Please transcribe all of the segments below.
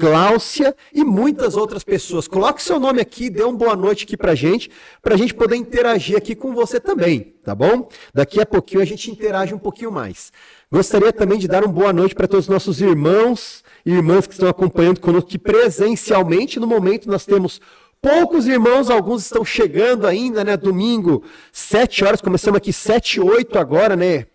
Gláucia e muitas outras pessoas. Coloque seu nome aqui, dê uma boa noite aqui pra gente poder interagir aqui com você também, tá bom? Daqui a pouquinho a gente interage um pouquinho mais. Gostaria também de dar uma boa noite para todos os nossos irmãos e irmãs que estão acompanhando conosco aqui presencialmente. No momento nós temos poucos irmãos, alguns estão chegando ainda, né? Domingo, 7 horas, começamos aqui 7h08 agora, né?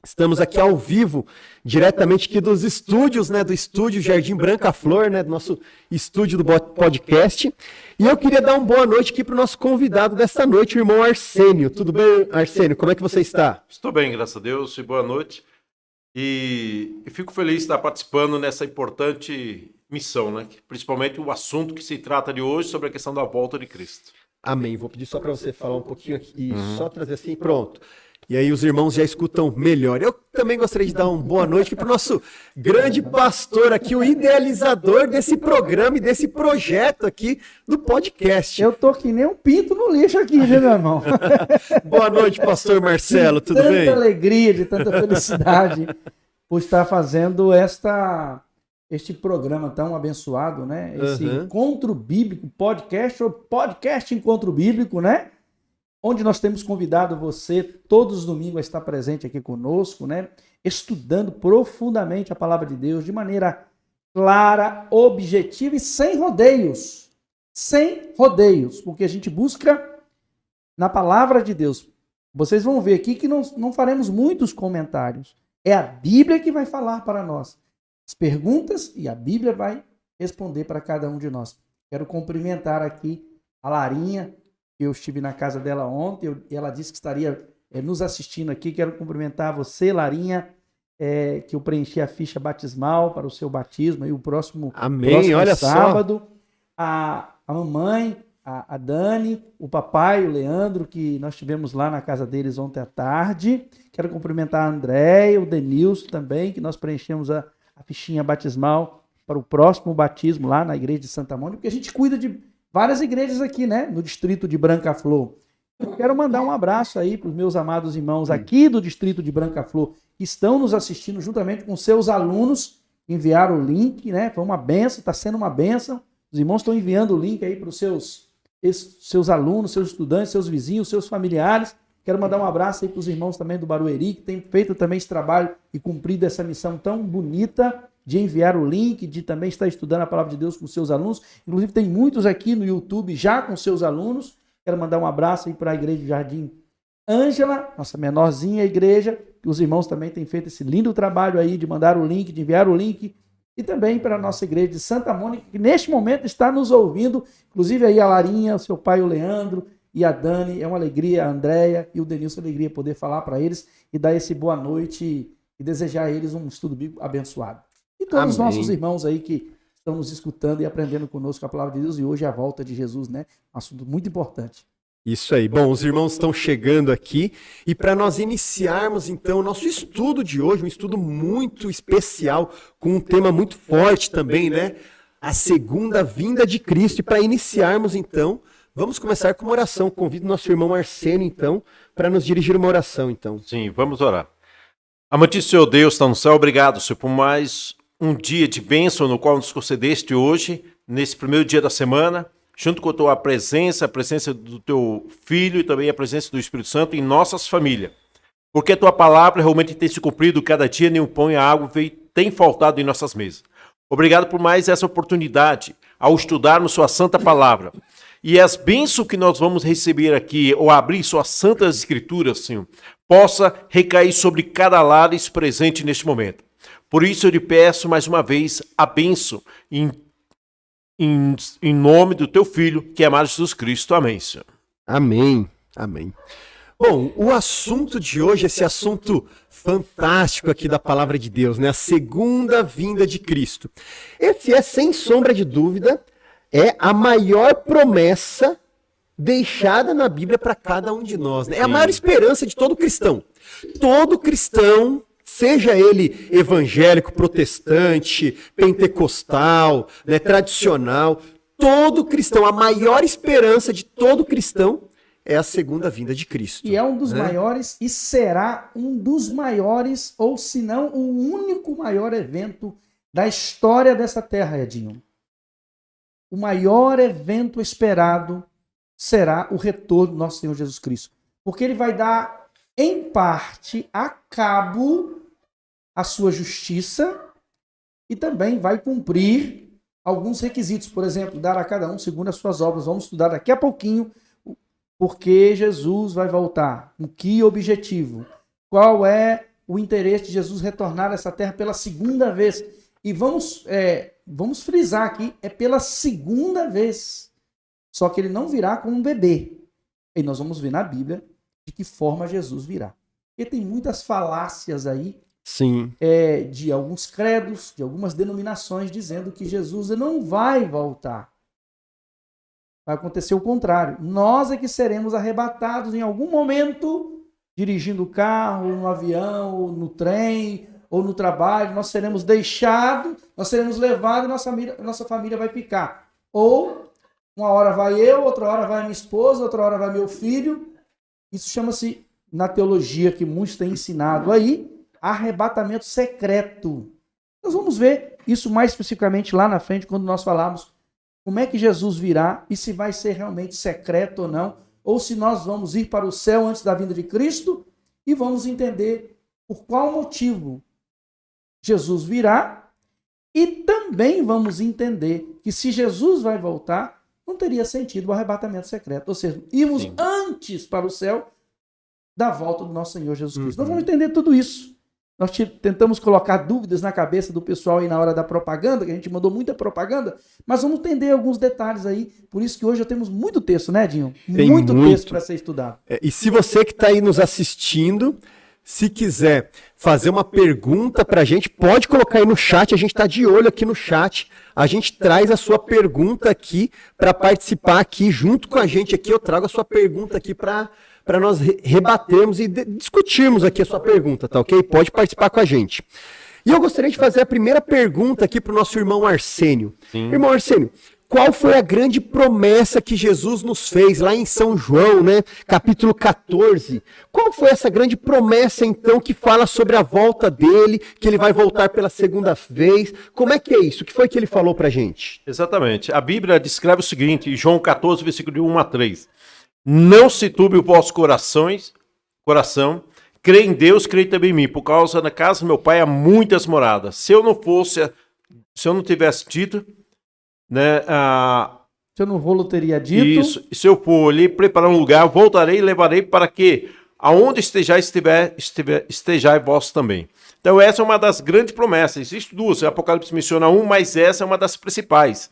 Estamos aqui ao vivo, diretamente aqui dos estúdios, né? Do estúdio Jardim Branca Flor, né? Do nosso estúdio do podcast. E eu queria dar uma boa noite aqui para o nosso convidado desta noite, o irmão Arsênio. Tudo bem, Arsênio? Como é que você está? Estou bem, graças a Deus, e boa noite. E fico feliz de estar participando nessa importante missão, né? Principalmente o assunto que se trata de hoje sobre a questão da volta de Cristo. Amém. Vou pedir só para você falar um pouquinho aqui, só trazer assim, pronto. E aí os irmãos já escutam melhor. Eu também gostaria de dar uma boa noite para o nosso grande pastor aqui, o idealizador desse programa e desse projeto aqui do podcast. Eu tô que nem um pinto no lixo aqui, né, meu irmão? Boa noite, pastor Marcelo, tudo bem? De tanta alegria, de tanta felicidade por estar fazendo este programa tão abençoado, né? Esse Encontro Bíblico, podcast Encontro Bíblico, né? Onde nós temos convidado você todos os domingos a estar presente aqui conosco, né? Estudando profundamente a palavra de Deus de maneira clara, objetiva e sem rodeios. Sem rodeios, porque a gente busca na palavra de Deus. Vocês vão ver aqui que não faremos muitos comentários. É a Bíblia que vai falar para nós as perguntas e a Bíblia vai responder para cada um de nós. Quero cumprimentar aqui a Larinha. Eu estive na casa dela ontem e ela disse que estaria nos assistindo aqui. Quero cumprimentar você, Larinha, que eu preenchi a ficha batismal para o seu batismo e o próximo olha sábado. A mamãe, a Dani, o papai, o Leandro, que nós estivemos lá na casa deles ontem à tarde. Quero cumprimentar a Andréia, o Denilson também, que nós preenchemos a fichinha batismal para o próximo batismo lá na igreja de Santa Mônica, porque a gente cuida de várias igrejas aqui, né? No distrito de Branca Flor. Eu quero mandar um abraço aí para os meus amados irmãos aqui do distrito de Branca Flor, que estão nos assistindo juntamente com seus alunos. Enviaram o link, né? Foi uma benção, está sendo uma benção. Os irmãos estão enviando o link aí para os seus alunos, seus estudantes, seus vizinhos, seus familiares. Quero mandar um abraço aí para os irmãos também do Barueri, que têm feito também esse trabalho e cumprido essa missão tão bonita de enviar o link, de também estar estudando a palavra de Deus com seus alunos. Inclusive tem muitos aqui no YouTube já com seus alunos. Quero mandar um abraço aí para a igreja de Jardim Ângela, nossa menorzinha igreja, que os irmãos também têm feito esse lindo trabalho aí de mandar o link, de enviar o link. E também para a nossa igreja de Santa Mônica, que neste momento está nos ouvindo. Inclusive aí a Larinha, o seu pai, o Leandro, e a Dani. É uma alegria, a Andréia e o Denilson, alegria poder falar para eles e dar esse boa noite e desejar a eles um estudo bíblico abençoado. E todos os nossos irmãos aí que estão nos escutando e aprendendo conosco a palavra de Deus. E hoje é a volta de Jesus, né? Um assunto muito importante. Isso aí. Bom, os irmãos estão chegando aqui. E para nós iniciarmos, então, o nosso estudo de hoje, um estudo muito especial, com um tema muito forte também, né? A segunda vinda de Cristo. E para iniciarmos, então, vamos começar com uma oração. Convido o nosso irmão Arsênio, então, para nos dirigir uma oração, então. Sim, vamos orar. Amantíssimo Senhor Deus, está no céu, obrigado, Senhor, por mais um dia de bênção no qual nos concedeste hoje, nesse primeiro dia da semana, junto com a tua presença, a presença do teu Filho e também a presença do Espírito Santo em nossas famílias. Porque a tua palavra realmente tem se cumprido cada dia, nem o pão e a água tem faltado em nossas mesas. Obrigado por mais essa oportunidade ao estudarmos sua santa palavra. E as bênçãos que nós vamos receber aqui, ou abrir suas santas escrituras, Senhor, possa recair sobre cada lares presente neste momento. Por isso eu lhe peço mais uma vez a bênção em nome do teu Filho, que é amado Jesus Cristo. Amém, Senhor. Amém, amém. Bom, o assunto de hoje, esse assunto fantástico aqui da palavra de Deus, né? A segunda vinda de Cristo. Esse é, sem sombra de dúvida, é a maior promessa deixada na Bíblia para cada um de nós, né? É a maior esperança de todo cristão. Todo cristão, seja ele evangélico, protestante, pentecostal, né, tradicional, todo cristão, a maior esperança de todo cristão é a segunda vinda de Cristo. E é um dos maiores, e será um dos maiores, ou se não o único maior evento da história dessa terra, Edinho, o maior evento esperado será o retorno do nosso Senhor Jesus Cristo. Porque ele vai dar, em parte, a cabo a sua justiça e também vai cumprir alguns requisitos. Por exemplo, dar a cada um segundo as suas obras. Vamos estudar daqui a pouquinho porque Jesus vai voltar. Com que objetivo? Qual é o interesse de Jesus retornar a essa terra pela segunda vez? E vamos frisar aqui, é pela segunda vez. Só que ele não virá como um bebê. E nós vamos ver na Bíblia de que forma Jesus virá. Porque tem muitas falácias aí. Sim. De alguns credos, de algumas denominações, dizendo que Jesus não vai voltar. Vai acontecer o contrário. Nós é que seremos arrebatados em algum momento, dirigindo o carro, no avião, no trem, ou no trabalho. Nós seremos deixados, nós seremos levados e nossa família vai ficar. Ou, uma hora vai eu, outra hora vai minha esposa, outra hora vai meu filho. Isso chama-se, na teologia que muitos têm ensinado aí, arrebatamento secreto. Nós vamos ver isso mais especificamente lá na frente, quando nós falarmos como é que Jesus virá e se vai ser realmente secreto ou não, ou se nós vamos ir para o céu antes da vinda de Cristo e vamos entender por qual motivo Jesus virá, e também vamos entender que se Jesus vai voltar, não teria sentido o arrebatamento secreto, ou seja, irmos antes para o céu da volta do nosso Senhor Jesus Cristo. Nós vamos entender tudo isso. Nós tentamos colocar dúvidas na cabeça do pessoal aí na hora da propaganda, que a gente mandou muita propaganda, mas vamos entender alguns detalhes aí. Por isso que hoje já temos muito texto, né, Dinho? Muito texto para ser estudado. E se você que está aí nos assistindo, se quiser fazer uma pergunta para a gente, pode colocar aí no chat, a gente está de olho aqui no chat, a gente traz a sua pergunta aqui para participar aqui junto com a gente aqui, eu trago a sua pergunta aqui para nós rebatermos e discutirmos aqui a sua pergunta, tá ok? Pode participar com a gente. E eu gostaria de fazer a primeira pergunta aqui para o nosso irmão Arsênio. Sim. Irmão Arsênio, qual foi a grande promessa que Jesus nos fez lá em São João, né? Capítulo 14. Qual foi essa grande promessa, então, que fala sobre a volta dele, que ele vai voltar pela segunda vez? Como é que é isso? O que foi que ele falou pra gente? Exatamente. A Bíblia descreve o seguinte, João 14, versículo de 1 a 3. Não se turbe o vosso coração, crê em Deus, crê também em mim. Por causa da casa do meu pai há muitas moradas. Se eu não tivesse dito, né? Se eu não vou, eu teria dito. Isso. Se eu for ali preparar um lugar, voltarei e levarei para que aonde estejai vós também. Então essa é uma das grandes promessas. Existem duas. O Apocalipse menciona uma, mas essa é uma das principais.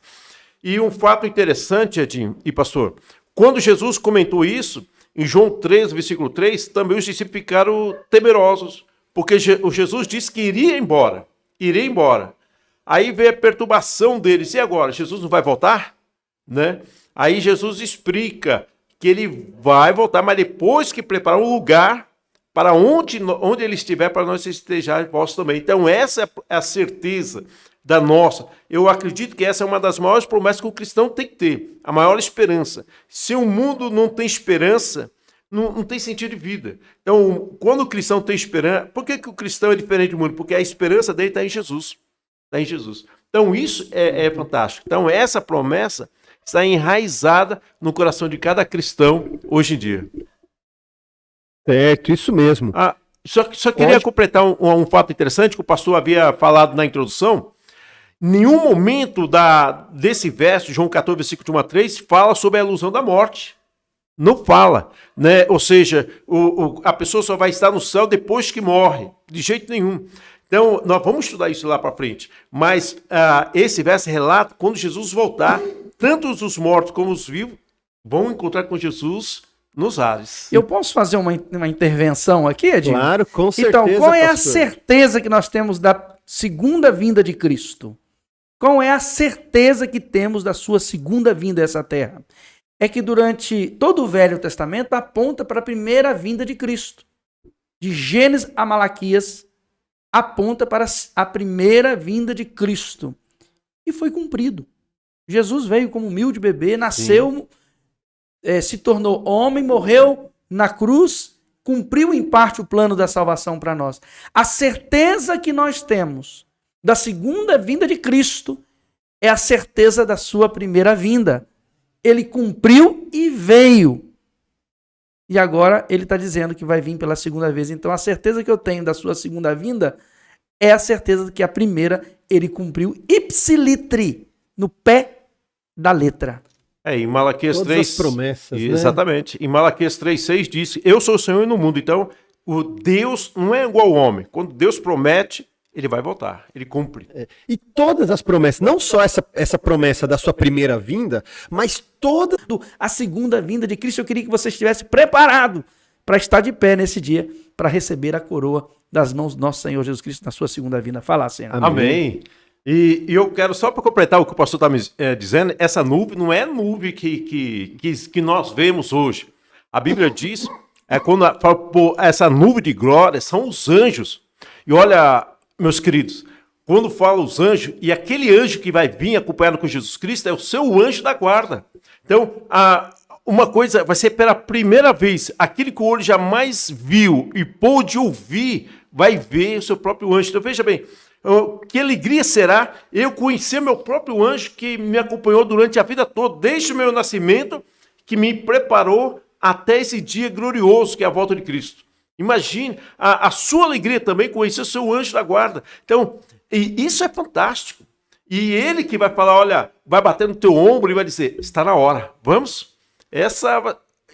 E um fato interessante, Edinho e pastor, quando Jesus comentou isso, em João 3, versículo 3, também os discípulos ficaram temerosos, porque Jesus disse que iria embora. Aí veio a perturbação deles. E agora? Jesus não vai voltar? Né? Aí Jesus explica que ele vai voltar, mas depois que preparar um lugar para onde ele estiver, para nós estejais vós também. Então essa é a certeza da nossa. Eu acredito que essa é uma das maiores promessas que o cristão tem que ter. A maior esperança. Se o mundo não tem esperança, não tem sentido de vida. Então, quando o cristão tem esperança... Por que o cristão é diferente do mundo? Porque a esperança dele está em Jesus. Está em Jesus. Então, isso é fantástico. Então, essa promessa está enraizada no coração de cada cristão hoje em dia. Certo, isso mesmo. Só queria completar um fato interessante que o pastor havia falado na introdução. Nenhum momento desse verso, João 14, versículo de 1 a 3, fala sobre a ilusão da morte. Não fala, né? Ou seja, a pessoa só vai estar no céu depois que morre, de jeito nenhum. Então, nós vamos estudar isso lá para frente. Mas esse verso relata quando Jesus voltar, tanto os mortos como os vivos vão encontrar com Jesus nos ares. Eu posso fazer uma intervenção aqui, Edinho? Claro, com certeza. Então, qual é pastor? a certeza que nós temos da segunda vinda de Cristo? Qual é a certeza que temos da sua segunda vinda a essa terra? É que durante todo o Velho Testamento aponta para a primeira vinda de Cristo. De Gênesis a Malaquias, aponta para a primeira vinda de Cristo. E foi cumprido. Jesus veio como humilde bebê, nasceu, se tornou homem, morreu na cruz, cumpriu em parte o plano da salvação para nós. A certeza que nós temos da segunda vinda de Cristo é a certeza da sua primeira vinda. Ele cumpriu e veio. E agora ele está dizendo que vai vir pela segunda vez. Então a certeza que eu tenho da sua segunda vinda é a certeza de que a primeira ele cumpriu ipsilitri, no pé da letra. Em Malaquias Todas 3... as promessas, né? Exatamente. Em Malaquias 3,6 diz, eu sou o Senhor no mundo. Então, o Deus não é igual ao homem. Quando Deus promete, ele vai voltar, ele cumpre. E todas as promessas, não só essa promessa da sua primeira vinda, mas toda A segunda vinda de Cristo, eu queria que você estivesse preparado para estar de pé nesse dia, para receber a coroa das mãos do nosso Senhor Jesus Cristo na sua segunda vinda. Fala, Senhor. Amém. E eu quero só para completar o que o pastor está me dizendo, essa nuvem não é a nuvem que nós vemos hoje. A Bíblia diz, quando essa nuvem de glória são os anjos. E olha, meus queridos, quando fala os anjos, e aquele anjo que vai vir acompanhado com Jesus Cristo é o seu anjo da guarda. Então, uma coisa vai ser pela primeira vez, aquele que o olho jamais viu e pôde ouvir, vai ver o seu próprio anjo. Então, veja bem, que alegria será eu conhecer meu próprio anjo que me acompanhou durante a vida toda, desde o meu nascimento, que me preparou até esse dia glorioso que é a volta de Cristo. Imagine a sua alegria também conhecer o seu anjo da guarda. Então, e isso é fantástico. E ele que vai falar, olha, vai bater no teu ombro e vai dizer, está na hora, vamos?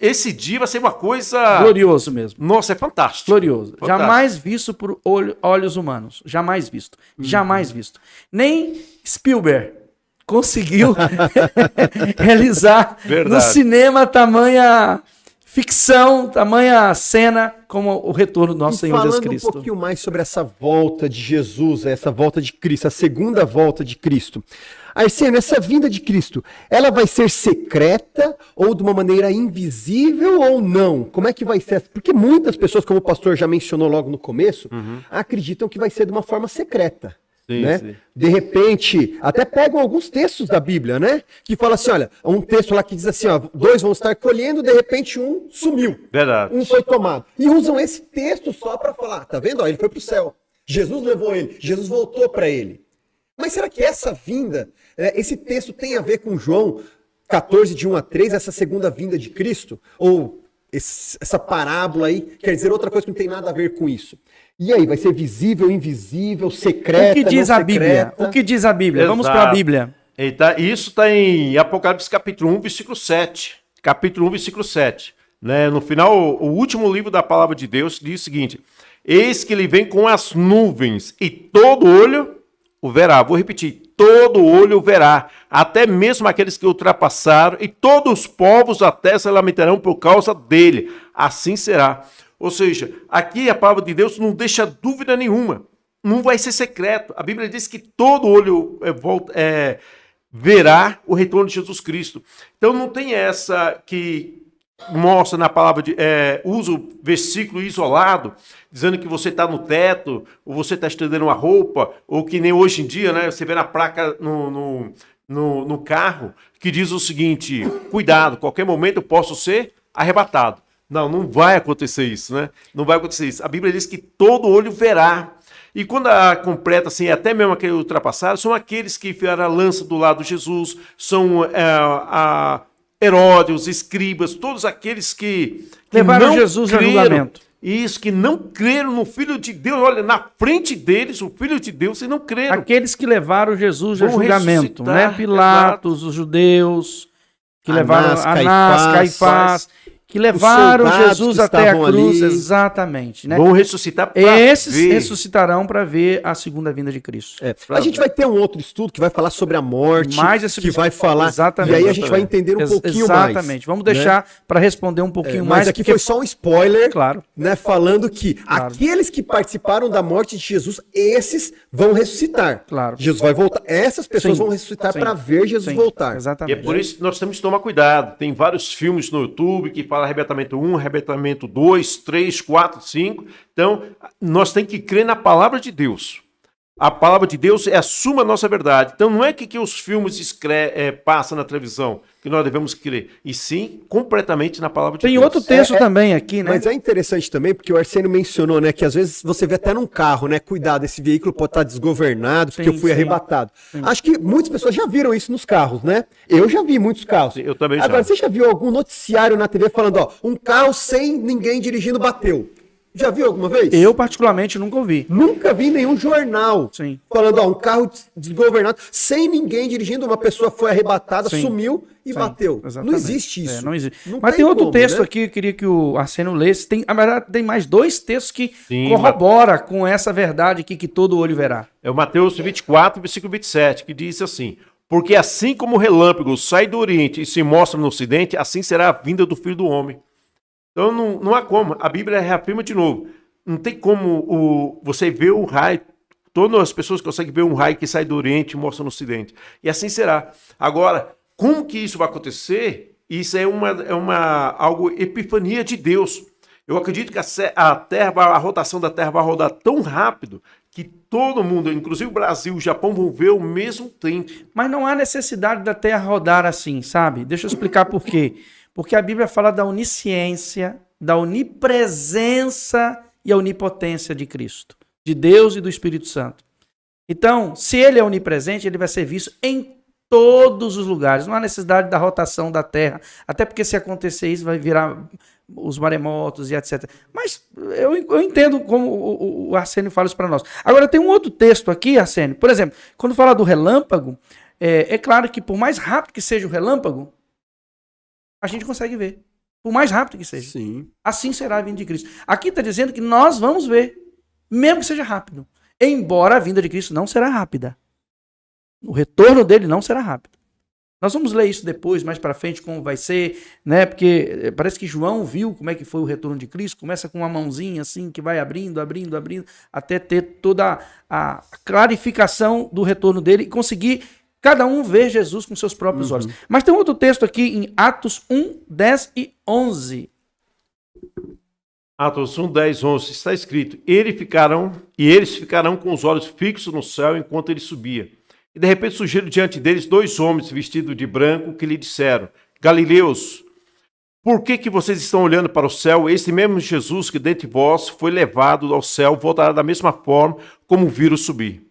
Esse dia vai ser uma coisa... Glorioso mesmo. Nossa, é fantástico. Glorioso. Fantástico. Jamais visto por olhos humanos. Jamais visto. Jamais visto. Nem Spielberg conseguiu realizar no cinema tamanha ficção, tamanha cena como o retorno do nosso Senhor Jesus Cristo. Falando um pouquinho mais sobre essa volta de Jesus, essa volta de Cristo, a segunda volta de Cristo. Arsênio, essa vinda de Cristo, ela vai ser secreta ou de uma maneira invisível ou não? Como é que vai ser? Porque muitas pessoas, como o pastor já mencionou logo no começo, acreditam que vai ser de uma forma secreta. Sim, né? sim. De repente, até pegam alguns textos da Bíblia, né? Que fala assim, olha, um texto lá que diz assim, ó, 2 vão estar colhendo, de repente um sumiu. Verdade. Um foi tomado. E usam esse texto só para falar, tá vendo? Ó, ele foi para o céu. Jesus levou ele, Jesus voltou para ele. Mas será que essa vinda, esse texto tem a ver com João 14, de 1 a 3, essa segunda vinda de Cristo? Ou essa parábola aí quer dizer outra coisa que não tem nada a ver com isso? E aí, vai ser visível, invisível, secreta, o que diz a Bíblia? O que diz a Bíblia? Exato. Vamos para a Bíblia. Isso está em Apocalipse capítulo 1, versículo 7. Capítulo 1, versículo 7. Né? No final, o último livro da palavra de Deus diz o seguinte: eis que ele vem com as nuvens e todo olho o verá. Vou repetir, todo olho o verá, até mesmo aqueles que ultrapassaram, e todos os povos da terra se lamentarão por causa dele. Assim será. Ou seja, aqui a palavra de Deus não deixa dúvida nenhuma. Não vai ser secreto. A Bíblia diz que todo olho verá o retorno de Jesus Cristo. Então não tem essa que mostra na palavra, usa o versículo isolado, dizendo que você está no teto, ou você está estendendo uma roupa, ou que nem hoje em dia, né, você vê na placa no carro, que diz o seguinte: cuidado, qualquer momento eu posso ser arrebatado. Não vai acontecer isso, né? Não vai acontecer isso. A Bíblia diz que todo olho verá. E quando a completa, assim, até mesmo aquele ultrapassado, são aqueles que enfiaram a lança do lado de Jesus, são Herodes, os escribas, todos aqueles que levaram não Jesus ao creram, julgamento. isso, que não creram no Filho de Deus. Olha, na frente deles, o Filho de Deus, e não creram. Aqueles que levaram Jesus ao Vão julgamento, né? ressuscitar, Pilatos, os judeus, que Anás, levaram Anás, Caifás, que levaram soldados Jesus que até a estavam cruz, ali. exatamente, né? Vão ressuscitar para Esses ver. ressuscitarão para ver a segunda vinda de Cristo. A gente vai ter um outro estudo que vai falar sobre a morte, Mais esse que vai falar, Exatamente. e aí a gente vai entender um pouquinho Exatamente. Vamos deixar para responder um pouquinho mais. mais. Mas aqui foi só um spoiler, Claro. né, falando que Claro. aqueles que participaram da morte de Jesus, esses vão ressuscitar. Claro. Jesus vai voltar. Essas pessoas Sim. vão ressuscitar Sim. para ver Jesus Sim, voltar. E Exatamente. é por isso que nós temos que tomar cuidado. Tem vários filmes no YouTube que falam arrebatamento 1, arrebatamento 2, 3, 4, 5. Então, nós temos que crer na palavra de Deus. A palavra de Deus é a suma nossa verdade. Então não é que os filmes passam na televisão que nós devemos crer, e sim completamente na palavra de Deus. Tem outro texto também aqui, né? Mas é interessante também, porque o Arsênio mencionou, né, que às vezes você vê até num carro, né, cuidado, esse veículo pode estar desgovernado, porque Sim, eu fui sim. arrebatado. Sim. Acho que muitas pessoas já viram isso nos carros, né? Eu já vi muitos carros. Eu também Agora, já. você já viu algum noticiário na TV falando, ó, um carro sem ninguém dirigindo bateu? Já viu alguma vez? Eu, particularmente, nunca ouvi. Nunca vi nenhum jornal Sim. falando, ó, um carro desgovernado, sem ninguém dirigindo, uma pessoa foi arrebatada, Sim. sumiu e Sim, bateu. exatamente. Não existe isso. Não existe. Não Mas tem outro como, texto né? aqui que eu queria que o Arsênio lesse. Na verdade, tem mais 2 textos que Sim, corrobora com essa verdade aqui que todo olho verá. É o Mateus 24, versículo 27, que diz assim: porque assim como o relâmpago sai do Oriente e se mostra no Ocidente, assim será a vinda do Filho do Homem. Então não há como. A Bíblia reafirma de novo. Não tem como você ver o raio. Todas as pessoas conseguem ver um raio que sai do Oriente e mostra no Ocidente. E assim será. Agora, como que isso vai acontecer? Isso é algo epifania de Deus. Eu acredito que a rotação da Terra vai rodar tão rápido que todo mundo, inclusive o Brasil e o Japão, vão ver ao mesmo tempo. Mas não há necessidade da Terra rodar assim, sabe? Deixa eu explicar por quê. Porque a Bíblia fala da onisciência, da onipresença e a onipotência de Cristo, de Deus e do Espírito Santo. Então, se ele é onipresente, ele vai ser visto em todos os lugares. Não há necessidade da rotação da Terra, até porque se acontecer isso vai virar os maremotos e etc. Mas eu entendo como o Arsênio fala isso para nós. Agora tem um outro texto aqui, Arsênio. Por exemplo, quando fala do relâmpago, é claro que por mais rápido que seja o relâmpago, a gente consegue ver. Por mais rápido que seja. Sim. Assim será a vinda de Cristo. Aqui está dizendo que nós vamos ver, mesmo que seja rápido. Embora a vinda de Cristo não será rápida. O retorno dele não será rápido. Nós vamos ler isso depois, mais para frente, como vai ser, né? Porque parece que João viu como é que foi o retorno de Cristo. Começa com uma mãozinha assim, que vai abrindo, até ter toda a clarificação do retorno dele e conseguir cada um ver Jesus com seus próprios olhos. Mas tem outro texto aqui em Atos 1, 10 e 11. Atos 1, 10, 11, está escrito: eles ficarão com os olhos fixos no céu enquanto ele subia. E de repente surgiram diante deles 2 homens vestidos de branco que lhe disseram: Galileus, por que vocês estão olhando para o céu? Esse mesmo Jesus que dentre vós foi levado ao céu voltará da mesma forma como viram subir.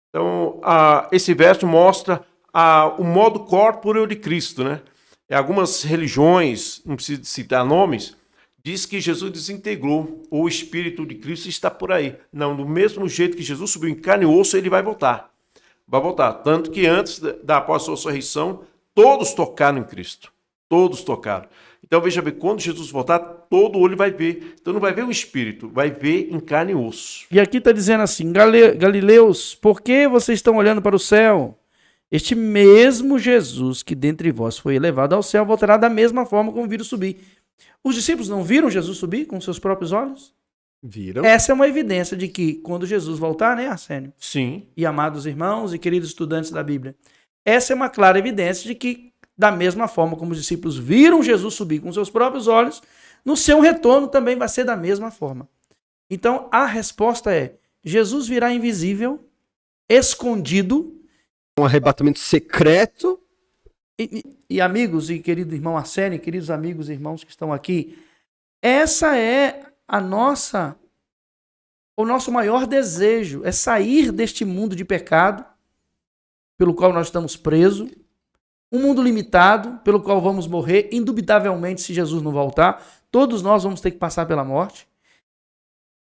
Então, esse verso mostra o modo corpóreo de Cristo, né? Em algumas religiões, não preciso citar nomes, diz que Jesus desintegrou, ou o Espírito de Cristo está por aí. Não, do mesmo jeito que Jesus subiu em carne e osso, ele vai voltar. Vai voltar. Tanto que antes após a sua ressurreição, todos tocaram em Cristo. Todos tocaram. Então, veja bem, quando Jesus voltar, todo olho vai ver. Então, não vai ver o Espírito, vai ver em carne e osso. E aqui está dizendo assim: Galileus, por que vocês estão olhando para o céu? Este mesmo Jesus que dentre vós foi elevado ao céu voltará da mesma forma como viram subir. Os discípulos não viram Jesus subir com seus próprios olhos? Viram? Essa é uma evidência de que quando Jesus voltar, né, Arsênio? Sim. E amados irmãos e queridos estudantes da Bíblia, essa é uma clara evidência de que, da mesma forma como os discípulos viram Jesus subir com seus próprios olhos, no seu retorno também vai ser da mesma forma. Então, a resposta é: Jesus virá invisível, escondido. Um arrebatamento secreto. E amigos e querido irmão Arsênio, queridos amigos e irmãos que estão aqui, essa é o nosso maior desejo, é sair deste mundo de pecado pelo qual nós estamos presos, um mundo limitado pelo qual vamos morrer, indubitavelmente, se Jesus não voltar, todos nós vamos ter que passar pela morte.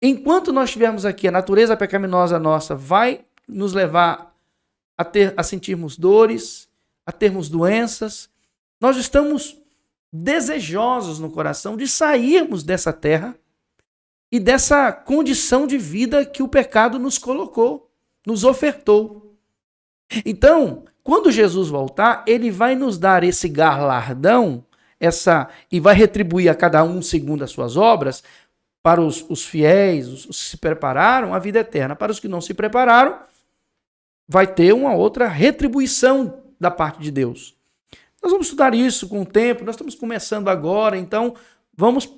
Enquanto nós estivermos aqui, a natureza pecaminosa nossa vai nos levar a sentirmos dores, a termos doenças. Nós estamos desejosos no coração de sairmos dessa terra e dessa condição de vida que o pecado nos colocou, nos ofertou. Então, quando Jesus voltar, ele vai nos dar esse galardão, e vai retribuir a cada um segundo as suas obras. Para os fiéis, os que se prepararam, a vida eterna. Para os que não se prepararam, vai ter uma outra retribuição da parte de Deus. Nós vamos estudar isso com o tempo, nós estamos começando agora, então vamos,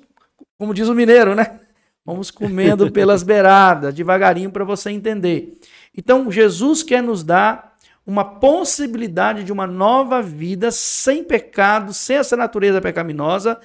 como diz o mineiro, né? Vamos comendo pelas beiradas, devagarinho para você entender. Então, Jesus quer nos dar uma possibilidade de uma nova vida sem pecado, sem essa natureza pecaminosa,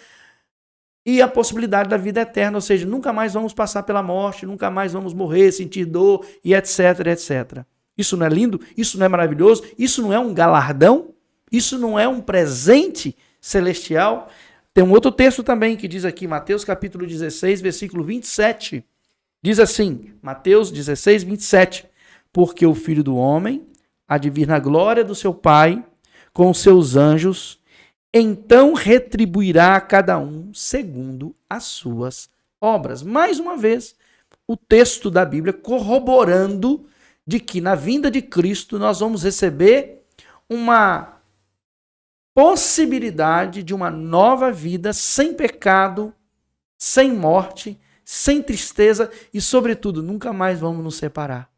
e a possibilidade da vida eterna, ou seja, nunca mais vamos passar pela morte, nunca mais vamos morrer, sentir dor, e etc, etc. Isso não é lindo? Isso não é maravilhoso? Isso não é um galardão? Isso não é um presente celestial? Tem um outro texto também que diz aqui, Mateus capítulo 16, versículo 27. Diz assim, Mateus 16, 27. Porque o Filho do Homem há de vir na glória do seu Pai com os seus anjos, então retribuirá a cada um segundo as suas obras. Mais uma vez, o texto da Bíblia corroborando de que na vinda de Cristo nós vamos receber uma possibilidade de uma nova vida sem pecado, sem morte, sem tristeza e, sobretudo, nunca mais vamos nos separar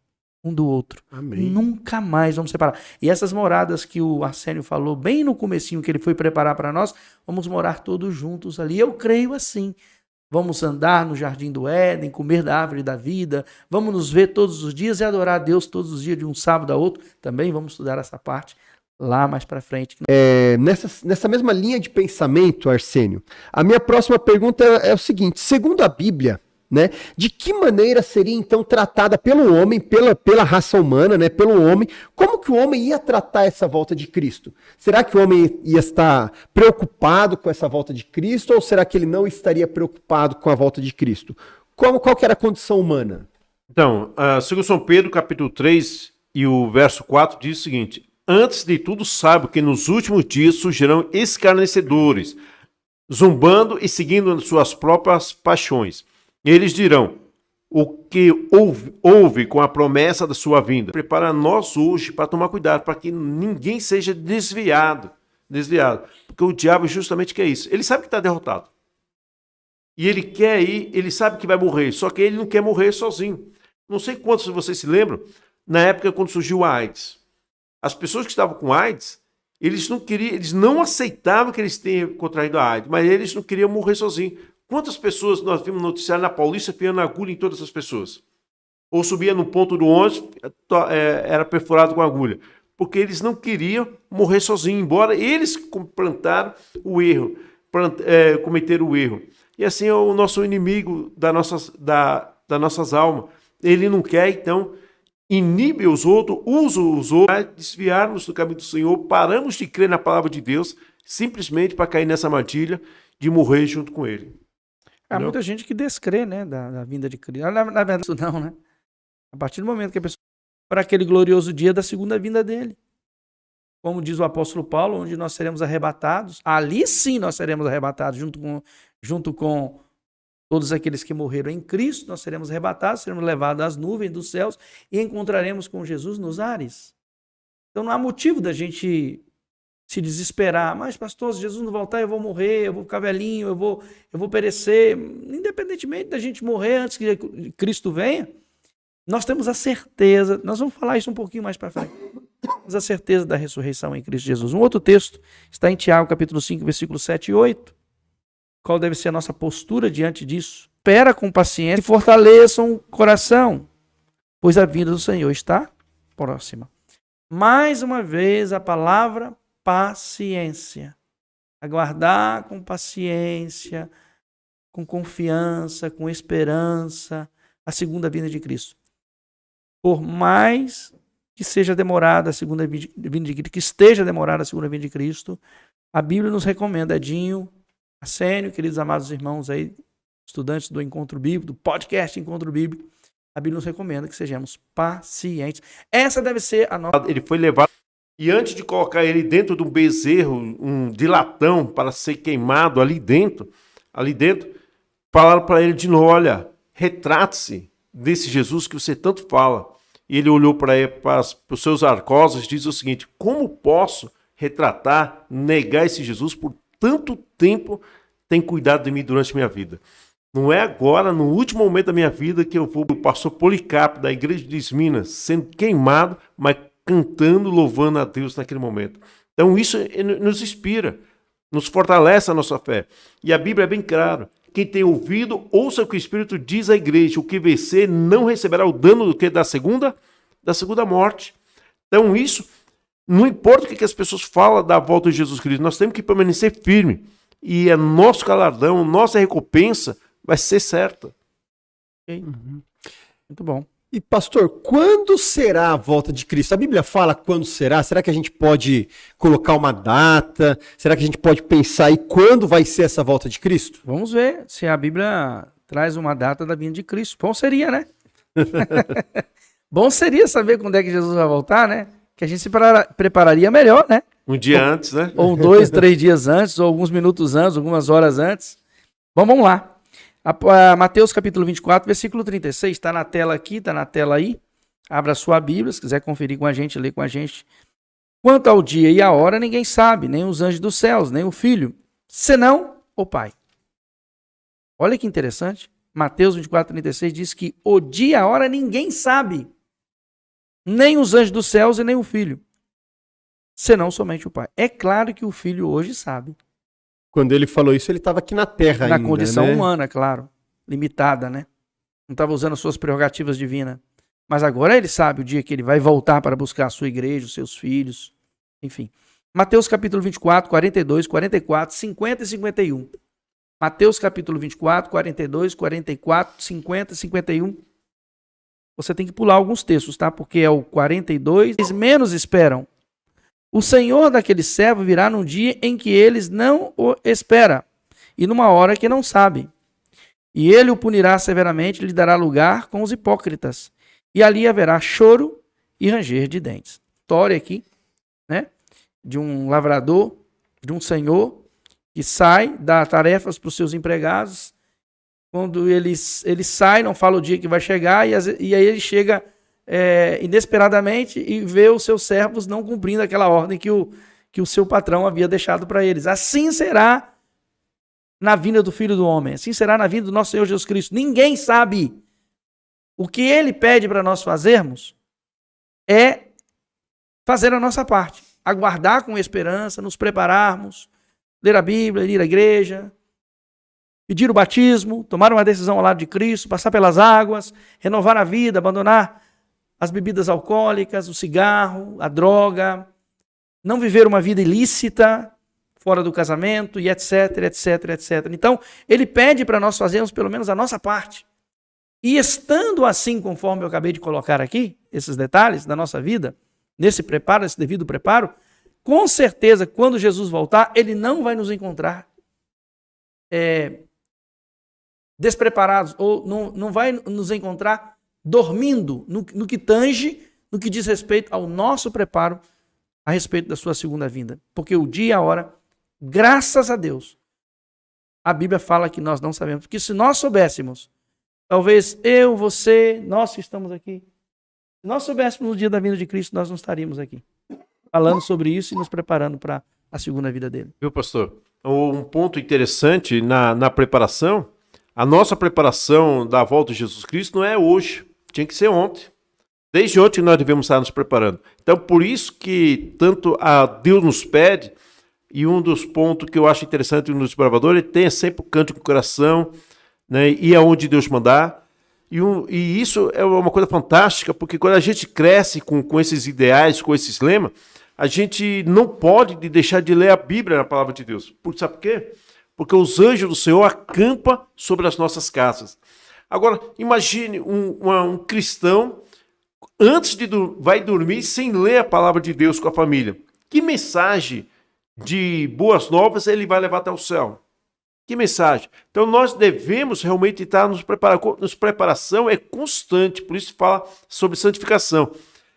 um do outro. Amém. Nunca mais vamos separar. E essas moradas que o Arsênio falou bem no comecinho que ele foi preparar para nós, vamos morar todos juntos ali. Eu creio assim. Vamos andar no jardim do Éden, comer da árvore da vida, vamos nos ver todos os dias e adorar a Deus todos os dias de um sábado a outro. Também vamos estudar essa parte lá mais para frente. Nessa mesma linha de pensamento, Arsênio, a minha próxima pergunta é o seguinte: segundo a Bíblia, né, de que maneira seria então tratada pelo homem, pela raça humana, né, pelo homem, como que o homem ia tratar essa volta de Cristo? Será que o homem ia estar preocupado com essa volta de Cristo ou será que ele não estaria preocupado com a volta de Cristo? Qual que era a condição humana? Então, 2 São Pedro, capítulo 3 e o verso 4 diz o seguinte: antes de tudo saiba que nos últimos dias surgirão escarnecedores, zombando e seguindo suas próprias paixões. Eles dirão, o que houve com a promessa da sua vinda? Prepara nós hoje para tomar cuidado, para que ninguém seja desviado. Porque o diabo justamente quer isso. Ele sabe que está derrotado. E ele quer ir, ele sabe que vai morrer, só que ele não quer morrer sozinho. Não sei quantos de vocês se lembram, na época quando surgiu a AIDS. As pessoas que estavam com AIDS, eles não aceitavam que eles tenham contraído a AIDS, mas eles não queriam morrer sozinhos. Quantas pessoas nós vimos no noticiário na Paulista enfiando agulha em todas as pessoas? Ou subia no ponto do ônibus, era perfurado com agulha. Porque eles não queriam morrer sozinhos, embora eles plantaram o erro, cometeram o erro. E assim é o nosso inimigo das nossas almas. Ele não quer, então, inibe os outros, usa os outros para desviarmos do caminho do Senhor, paramos de crer na palavra de Deus, simplesmente para cair nessa armadilha de morrer junto com ele. Há muita gente que descrê, né, da vinda de Cristo. Na verdade, isso não, né? A partir do momento que a pessoa para aquele glorioso dia da segunda vinda dele. Como diz o apóstolo Paulo, onde nós seremos arrebatados, ali sim nós seremos arrebatados, junto com todos aqueles que morreram em Cristo, nós seremos arrebatados, seremos levados às nuvens dos céus e encontraremos com Jesus nos ares. Então não há motivo da gente se desesperar. Mas, pastor, se Jesus não voltar, eu vou morrer, eu vou ficar velhinho, eu vou perecer. Independentemente da gente morrer antes que Cristo venha, nós temos a certeza, nós vamos falar isso um pouquinho mais para frente, temos a certeza da ressurreição em Cristo Jesus. Um outro texto está em Tiago, capítulo 5, versículos 7 e 8. Qual deve ser a nossa postura diante disso? Espera com paciência e fortaleçam o coração, pois a vinda do Senhor está próxima. Mais uma vez a palavra paciência. Aguardar com paciência, com confiança, com esperança, a segunda vinda de Cristo. Por mais que seja demorada a segunda vinda de Cristo, que esteja demorada a segunda vinda de Cristo, a Bíblia nos recomenda, Edinho, Arsênio, queridos amados irmãos aí, estudantes do Encontro Bíblico, do podcast Encontro Bíblico, a Bíblia nos recomenda que sejamos pacientes. Essa deve ser a nossa... Ele foi levado, e antes de colocar ele dentro de um bezerro, um de latão, para ser queimado ali dentro, falaram para ele de novo, olha, retrate-se desse Jesus que você tanto fala. E ele olhou para os seus algozes e disse o seguinte: como posso retratar, negar esse Jesus por tanto tempo tem cuidado de mim durante a minha vida? Não é agora, no último momento da minha vida, que eu vou o pastor Policarpo da igreja de Esminas sendo queimado, mas cantando, louvando a Deus naquele momento. Então isso nos inspira, nos fortalece a nossa fé. E a Bíblia é bem clara, quem tem ouvido, ouça o que o Espírito diz à igreja. O que vencer não receberá o dano do que da segunda morte. Então isso, não importa o que as pessoas falam da volta de Jesus Cristo, nós temos que permanecer firme. E é nosso galardão, nossa recompensa vai ser certa. Uhum. Muito bom. E pastor, quando será a volta de Cristo? A Bíblia fala quando será? Será que a gente pode colocar uma data? Será que a gente pode pensar aí quando vai ser essa volta de Cristo? Vamos ver se a Bíblia traz uma data da vinda de Cristo. Bom seria, né? Bom seria saber quando é que Jesus vai voltar, né? Que a gente se prepararia melhor, né? Um dia antes, né? Ou 2, 3 dias antes, ou alguns minutos antes, algumas horas antes. Bom, vamos lá. Mateus capítulo 24, versículo 36, está na tela aqui, está na tela aí. Abra a sua Bíblia, se quiser conferir com a gente, ler com a gente. Quanto ao dia e a hora, ninguém sabe, nem os anjos dos céus, nem o Filho, senão o Pai. Olha que interessante. Mateus 24, 36 diz que o dia e a hora ninguém sabe, nem os anjos dos céus e nem o Filho, senão somente o Pai. É claro que o Filho hoje sabe. Quando ele falou isso, ele estava aqui na Terra ainda, Na condição né? humana, claro. Limitada, né? Não estava usando suas prerrogativas divinas. Mas agora ele sabe o dia que ele vai voltar para buscar a sua igreja, os seus filhos. Enfim. Mateus capítulo 24, 42, 44, 50 e 51. Mateus capítulo 24, 42, 44, 50 e 51. Você tem que pular alguns textos, tá? Porque é o 42. Eles menos esperam. O Senhor daquele servo virá num dia em que eles não o esperam, e numa hora que não sabem. E ele o punirá severamente, lhe dará lugar com os hipócritas. E ali haverá choro e ranger de dentes. História aqui, né? De um lavrador, de um senhor, que sai, dá tarefas para os seus empregados. Quando ele sai, não fala o dia que vai chegar, e aí ele chega inesperadamente e vê os seus servos não cumprindo aquela ordem que o seu patrão havia deixado para eles. Assim será na vinda do Filho do Homem, assim será na vinda do nosso Senhor Jesus Cristo. Ninguém sabe. O que ele pede para nós fazermos é fazer a nossa parte, aguardar com esperança, nos prepararmos, ler a Bíblia, ir à igreja, pedir o batismo, tomar uma decisão ao lado de Cristo, passar pelas águas, renovar a vida, abandonar as bebidas alcoólicas, o cigarro, a droga, não viver uma vida ilícita, fora do casamento, e etc, etc, etc. Então, ele pede para nós fazermos pelo menos a nossa parte. E estando assim, conforme eu acabei de colocar aqui, esses detalhes da nossa vida, nesse preparo, nesse devido preparo, com certeza, quando Jesus voltar, ele não vai nos encontrar despreparados, ou não vai nos encontrar dormindo no que tange, no que diz respeito ao nosso preparo a respeito da sua segunda vinda. Porque o dia e a hora, graças a Deus, a Bíblia fala que nós não sabemos. Porque se nós soubéssemos, talvez eu, você, nós que estamos aqui, se nós soubéssemos o dia da vinda de Cristo, nós não estaríamos aqui falando sobre isso e nos preparando para a segunda vida dele. Viu, pastor? Um ponto interessante na preparação, a nossa preparação da volta de Jesus Cristo não é hoje, tinha que ser ontem. Desde ontem nós devemos estar nos preparando. Então, por isso que tanto a Deus nos pede, e um dos pontos que eu acho interessante no desbravador, ele tem sempre o cântico do coração, né, e aonde Deus mandar. E isso é uma coisa fantástica, porque quando a gente cresce com esses ideais, com esses lemas, a gente não pode deixar de ler a Bíblia na palavra de Deus. Sabe por quê? Porque os anjos do Senhor acampam sobre as nossas casas. Agora, imagine um cristão, vai dormir sem ler a palavra de Deus com a família. Que mensagem de boas novas ele vai levar até o céu? Que mensagem? Então nós devemos realmente estar nos preparando. Nossa preparação é constante, por isso fala sobre santificação.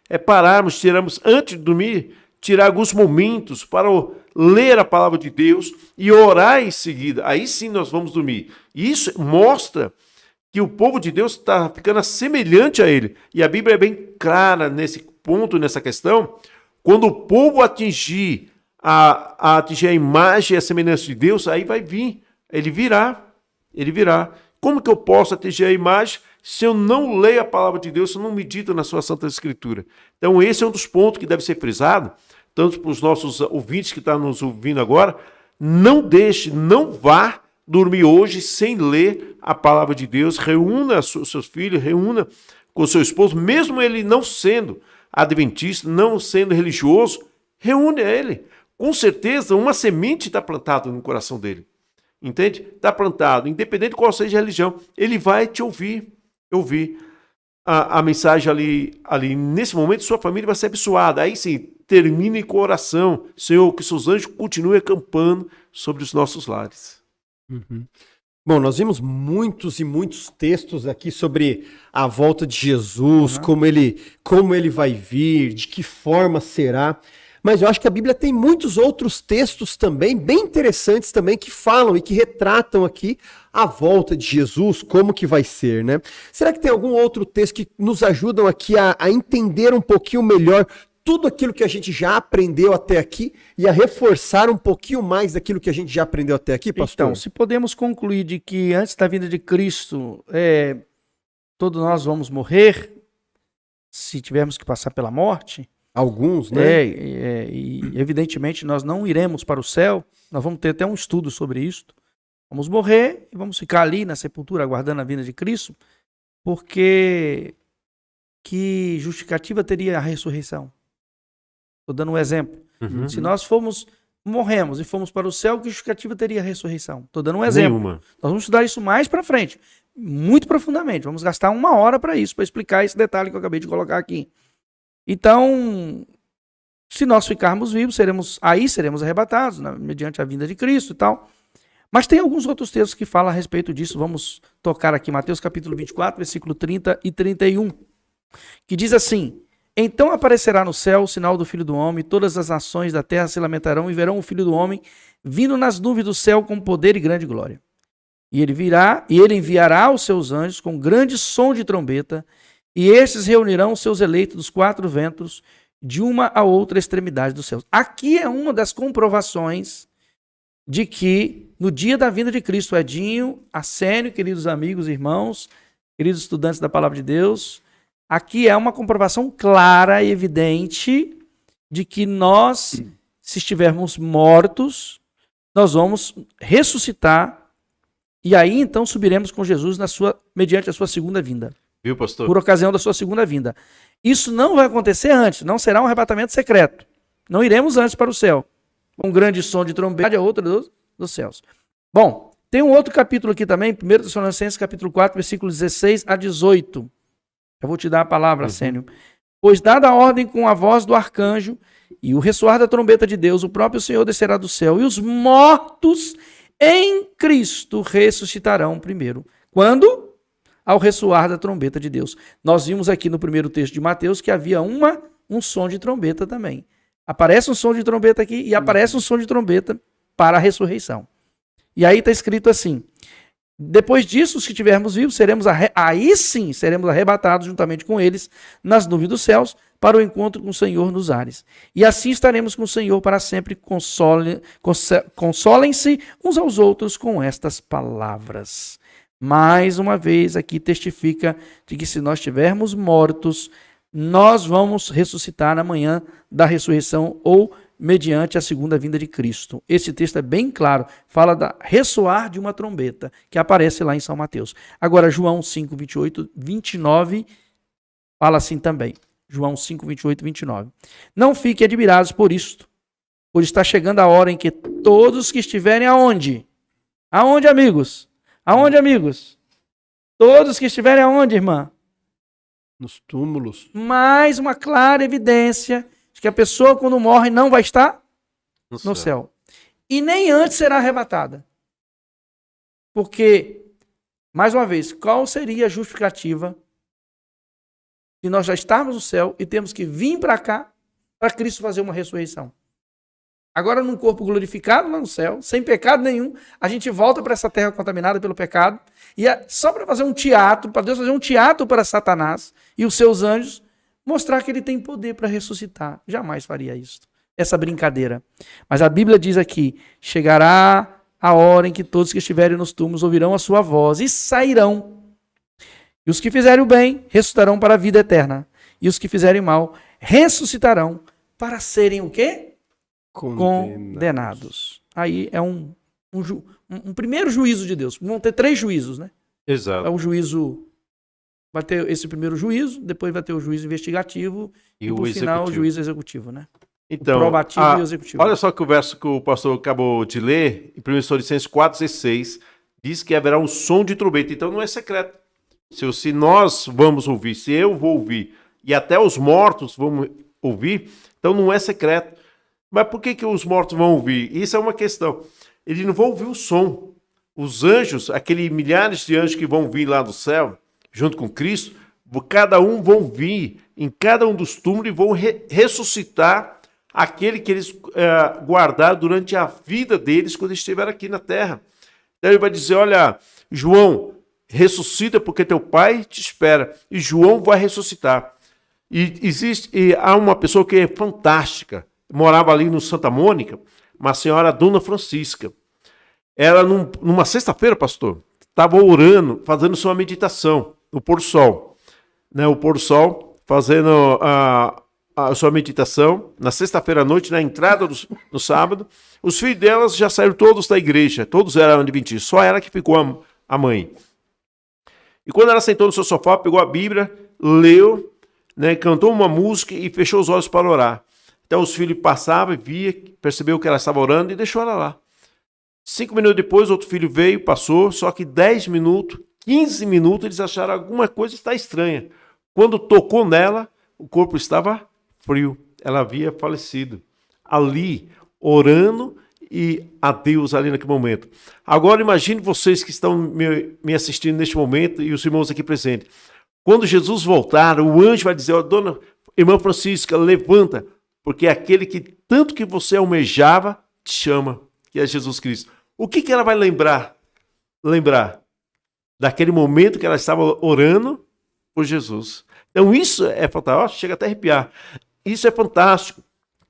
É tirarmos antes de dormir, tirar alguns momentos para ler a palavra de Deus e orar em seguida. Aí sim nós vamos dormir. E isso mostra que o povo de Deus está ficando semelhante a ele. E a Bíblia é bem clara nesse ponto, nessa questão. Quando o povo atingir a imagem e a semelhança de Deus, aí vai vir. Ele virá. Como que eu posso atingir a imagem se eu não leio a palavra de Deus, se eu não medito na sua Santa Escritura? Então esse é um dos pontos que deve ser frisado, tanto para os nossos ouvintes que estão nos ouvindo agora. Não deixe, não vá dormir hoje sem ler a palavra de Deus. Reúna seus filhos, reúna com seu esposo, mesmo ele não sendo adventista, não sendo religioso, reúne ele. Com certeza, uma semente está plantada no coração dele. Entende? Está plantado, independente de qual seja a religião, ele vai te ouvir. A mensagem ali, nesse momento, sua família vai ser abençoada. Aí sim, termine com oração. Senhor, que seus anjos continuem acampando sobre os nossos lares. Uhum. Bom, nós vimos muitos e muitos textos aqui sobre a volta de Jesus, como ele vai vir, de que forma será. Mas eu acho que a Bíblia tem muitos outros textos também, bem interessantes também, que falam e que retratam aqui a volta de Jesus, como que vai ser, né? Será que tem algum outro texto que nos ajudam aqui a entender um pouquinho melhor tudo aquilo que a gente já aprendeu até aqui e a reforçar um pouquinho mais daquilo que a gente já aprendeu até aqui, pastor? Então, se podemos concluir de que antes da vinda de Cristo, todos nós vamos morrer, se tivermos que passar pela morte. Alguns, né? E evidentemente nós não iremos para o céu, nós vamos ter até um estudo sobre isso. Vamos morrer e vamos ficar ali na sepultura aguardando a vinda de Cristo, porque que justificativa teria a ressurreição? Estou dando um exemplo. Uhum. Se nós morremos e fomos para o céu, que justificativa teria a ressurreição? Estou dando um exemplo. Nenhuma. Nós vamos estudar isso mais para frente, muito profundamente. Vamos gastar 1 hora para isso, para explicar esse detalhe que eu acabei de colocar aqui. Então, se nós ficarmos vivos, seremos arrebatados, mediante a vinda de Cristo e tal. Mas tem alguns outros textos que falam a respeito disso. Vamos tocar aqui, Mateus capítulo 24, versículo 30 e 31, que diz assim: então aparecerá no céu o sinal do Filho do Homem, todas as nações da terra se lamentarão e verão o Filho do Homem vindo nas nuvens do céu com poder e grande glória. E ele enviará os seus anjos com grande som de trombeta, e estes reunirão os seus eleitos dos 4 ventos, de uma a outra extremidade dos céus. Aqui é uma das comprovações de que no dia da vinda de Cristo, Edinho, Assênio, queridos amigos, irmãos, queridos estudantes da Palavra de Deus, aqui é uma comprovação clara e evidente de que nós, se estivermos mortos, nós vamos ressuscitar e aí então subiremos com Jesus mediante a sua segunda vinda. Viu, pastor? Por ocasião da sua segunda vinda. Isso não vai acontecer antes, não será um arrebatamento secreto. Não iremos antes para o céu. Um grande som de trombeta, a outra dos céus. Bom, tem um outro capítulo aqui também, 1 Tessalonicenses capítulo 4, versículos 16 a 18. Eu vou te dar a palavra, Assênio. Pois dada a ordem com a voz do arcanjo e o ressoar da trombeta de Deus, o próprio Senhor descerá do céu e os mortos em Cristo ressuscitarão primeiro. Quando? Ao ressoar da trombeta de Deus. Nós vimos aqui no primeiro texto de Mateus que havia um som de trombeta também. Aparece um som de trombeta aqui e aparece um som de trombeta para a ressurreição. E aí está escrito assim: depois disso, os que tivermos vivos, aí sim seremos arrebatados juntamente com eles nas nuvens dos céus para o encontro com o Senhor nos ares. E assim estaremos com o Senhor para sempre. Consolem-se uns aos outros com estas palavras. Mais uma vez aqui testifica de que se nós estivermos mortos, nós vamos ressuscitar na manhã da ressurreição ou mediante a segunda vinda de Cristo. Esse texto é bem claro, fala da ressoar de uma trombeta, que aparece lá em São Mateus. Agora, João 5, 28, 29, fala assim também. João 5, 28, 29. Não fiquem admirados por isto, pois está chegando a hora em que todos que estiverem aonde? Aonde, amigos? Aonde, amigos? Todos que estiverem aonde, irmã? Nos túmulos. Mais uma clara evidência de que a pessoa, quando morre, não vai estar no céu. E nem antes será arrebatada. Porque, mais uma vez, qual seria a justificativa de nós já estarmos no céu e temos que vir para cá para Cristo fazer uma ressurreição? Agora, num corpo glorificado lá no céu, sem pecado nenhum, a gente volta para essa terra contaminada pelo pecado, e só para fazer um teatro, para Deus fazer um teatro para Satanás e os seus anjos, mostrar que ele tem poder para ressuscitar. Jamais faria isso, essa brincadeira. Mas a Bíblia diz aqui: chegará a hora em que todos que estiverem nos túmulos ouvirão a sua voz e sairão. E os que fizerem o bem ressuscitarão para a vida eterna. E os que fizerem mal ressuscitarão para serem o quê? Condenados. Aí é um um primeiro juízo de Deus. Vão ter 3 juízos, né? Exato. É um juízo... Vai ter esse primeiro juízo, depois vai ter o juízo investigativo e por final o juízo executivo, né? Então, o probativo e o executivo. Olha só que o verso que o pastor acabou de ler, em 1 Tessalonicenses 4,16, diz que haverá um som de trombeta. Então não é secreto. Se nós vamos ouvir, se eu vou ouvir, e até os mortos vão ouvir, então não é secreto. Mas por que os mortos vão ouvir? Isso é uma questão. Eles não vão ouvir o som. Os anjos, aqueles milhares de anjos que vão vir lá do céu, junto com Cristo, cada um vão vir em cada um dos túmulos e vão ressuscitar aquele que eles guardaram durante a vida deles quando estiveram aqui na terra. Então ele vai dizer, olha, João, ressuscita porque teu pai te espera. E João vai ressuscitar. E há uma pessoa que é fantástica, morava ali no Santa Mônica, uma senhora Dona Francisca. Ela, numa sexta-feira, pastor, estava orando, fazendo sua meditação no pôr do sol. Né, o pôr do sol, fazendo a sua meditação, na sexta-feira à noite, na entrada do sábado. Os filhos delas já saíram todos da igreja, todos eram adventistas, só ela que ficou a mãe. E quando ela sentou no seu sofá, pegou a Bíblia, leu, né, cantou uma música e fechou os olhos para orar. Então os filhos passavam e via, percebeu que ela estava orando e deixou ela lá. 5 minutos depois, outro filho veio, passou, só que 10 minutos, 15 minutos, eles acharam alguma coisa está estranha. Quando tocou nela, o corpo estava frio. Ela havia falecido. Ali, orando e a Deus ali naquele momento. Agora imagine vocês que estão me assistindo neste momento e os irmãos aqui presentes. Quando Jesus voltar, o anjo vai dizer, dona irmã Francisca, levanta, porque é aquele que tanto que você almejava te chama, que é Jesus Cristo. O que ela vai lembrar? Lembrar daquele momento que ela estava orando por Jesus. Então isso é fantástico, chega até a arrepiar. Isso é fantástico,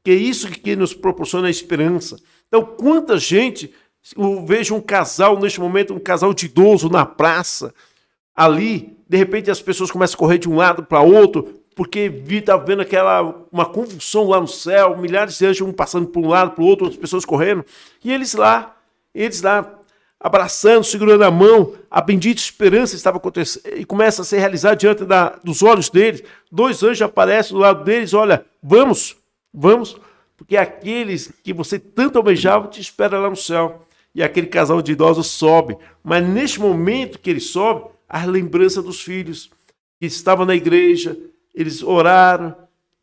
que é isso que nos proporciona a esperança. Então quanta gente, eu vejo um casal neste momento, um casal de idoso na praça, ali, de repente as pessoas começam a correr de um lado para outro, porque está vendo uma convulsão lá no céu, milhares de anjos, um passando por um lado, para o outro, outras pessoas correndo, e eles lá, abraçando, segurando a mão, a bendita esperança estava acontecendo, e começa a ser realizada diante dos olhos deles. 2 anjos aparecem do lado deles, olha, vamos, porque aqueles que você tanto almejava te espera lá no céu. E aquele casal de idosos sobe, mas neste momento que ele sobe, a lembrança dos filhos que estavam na igreja, eles oraram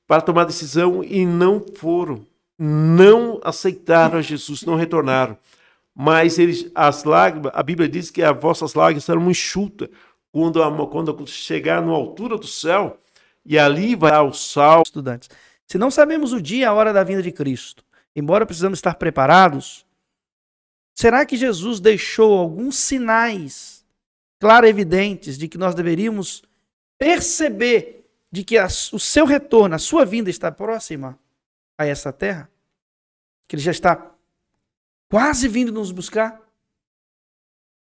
para tomar decisão e não foram, não aceitaram a Jesus, não retornaram. Mas as lágrimas, a Bíblia diz que as vossas lágrimas serão enxutas quando chegar na altura do céu, e ali vai ao sal. Estudantes, se não sabemos o dia e a hora da vinda de Cristo, embora precisamos estar preparados, será que Jesus deixou alguns sinais claros e evidentes de que nós deveríamos perceber de que o seu retorno, a sua vinda está próxima a essa terra? Que ele já está quase vindo nos buscar?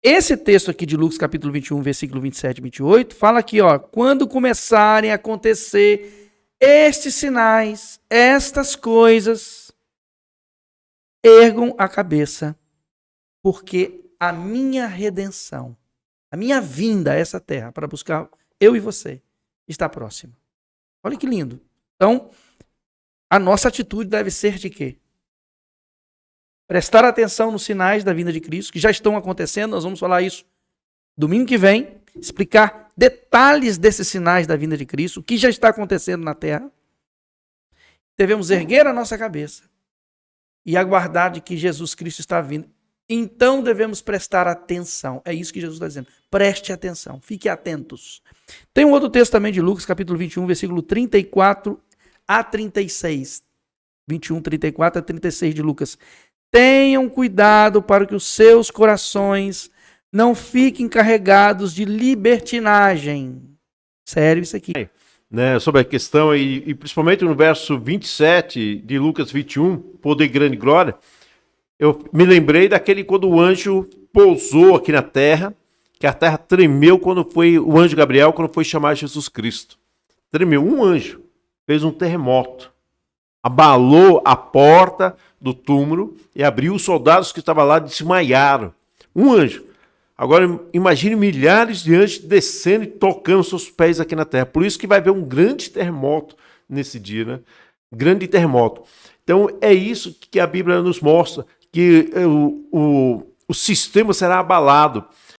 Esse texto aqui de Lucas capítulo 21, versículo 27 e 28, fala aqui, ó, quando começarem a acontecer estes sinais, estas coisas, ergam a cabeça, porque a minha redenção, a minha vinda a essa terra para buscar eu e você está próxima. Olha que lindo. Então, a nossa atitude deve ser de quê? Prestar atenção nos sinais da vinda de Cristo, que já estão acontecendo, nós vamos falar isso domingo que vem, explicar detalhes desses sinais da vinda de Cristo, o que já está acontecendo na terra. Devemos erguer a nossa cabeça e aguardar de que Jesus Cristo está vindo. Então devemos prestar atenção. É isso que Jesus está dizendo. Preste atenção, fique atentos. Tem um outro texto também de Lucas, capítulo 21, versículo 34 a 36. 21, 34 a 36 de Lucas. Tenham cuidado para que os seus corações não fiquem carregados de libertinagem. Sério isso aqui. Né, sobre a questão, e principalmente no verso 27 de Lucas 21, poder, grande glória, eu me lembrei daquele quando o anjo pousou aqui na terra, que a terra tremeu quando foi o anjo Gabriel, quando foi chamar Jesus Cristo. Tremeu, um anjo fez um terremoto. abalou a porta do túmulo e abriu. Os soldados que estavam lá desmaiaram. Um anjo. Agora, imagine milhares de anjos descendo e tocando seus pés aqui na terra. Por isso que vai haver um grande terremoto nesse dia, né? Grande terremoto. Então, é isso que a Bíblia nos mostra, que o sistema será abalado.